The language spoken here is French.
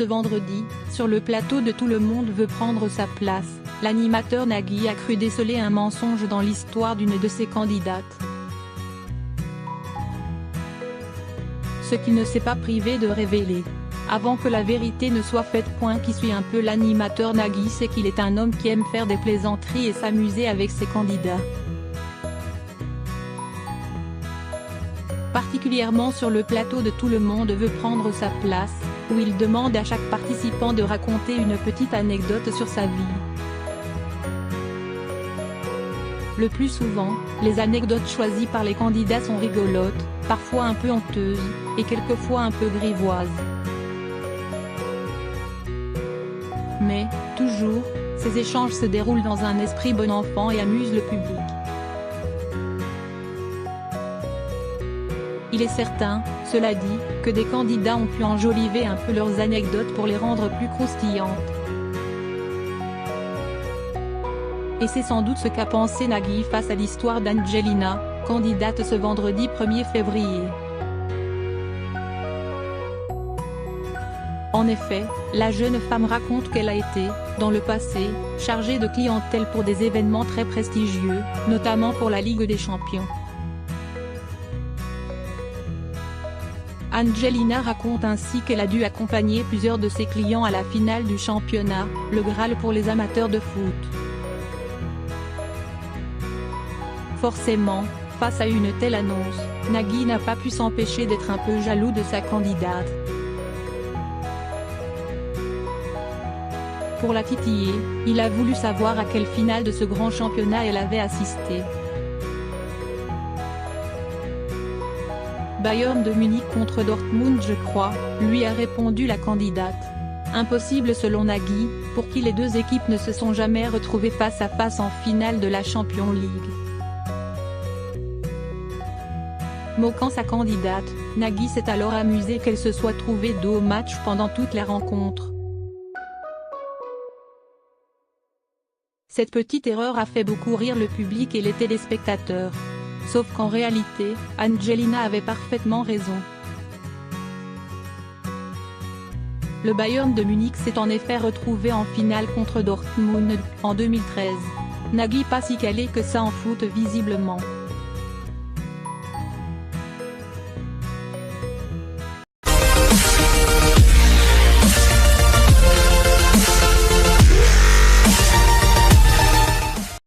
vendredi, sur le plateau de Tout le monde veut prendre sa place, l'animateur Nagui a cru déceler un mensonge dans l'histoire d'une de ses candidates. Ce qu'il ne s'est pas privé de révéler, avant que la vérité ne soit faite. Qui suit un peu l'animateur Nagui, c'est qu'il est un homme qui aime faire des plaisanteries et s'amuser avec ses candidats. Particulièrement sur le plateau de Tout le monde veut prendre sa place, où il demande à chaque participant de raconter une petite anecdote sur sa vie. Le plus souvent, les anecdotes choisies par les candidats sont rigolotes, parfois un peu honteuses, et quelquefois un peu grivoises. Mais, toujours, ces échanges se déroulent dans un esprit bon enfant et amusent le public. Il est certain, cela dit, que des candidats ont pu enjoliver un peu leurs anecdotes pour les rendre plus croustillantes. Et c'est sans doute ce qu'a pensé Nagui face à l'histoire d'Angelina, candidate ce vendredi 1er février. En effet, la jeune femme raconte qu'elle a été, dans le passé, chargée de clientèle pour des événements très prestigieux, notamment pour la Ligue des Champions. Angelina raconte ainsi qu'elle a dû accompagner plusieurs de ses clients à la finale du championnat, le Graal pour les amateurs de foot. Forcément, face à une telle annonce, Nagui n'a pas pu s'empêcher d'être un peu jaloux de sa candidate. Pour la titiller, il a voulu savoir à quelle finale de ce grand championnat elle avait assisté. Bayern de Munich contre Dortmund, je crois, lui a répondu la candidate. Impossible selon Nagui, pour qui les deux équipes ne se sont jamais retrouvées face à face en finale de la Champions League. Moquant sa candidate, Nagui s'est alors amusé qu'elle se soit trouvée dos au match pendant toute la rencontre. Cette petite erreur a fait beaucoup rire le public et les téléspectateurs. Sauf qu'en réalité, Angelina avait parfaitement raison. Le Bayern de Munich s'est en effet retrouvé en finale contre Dortmund, en 2013. Nagui pas si calé que ça en foot visiblement.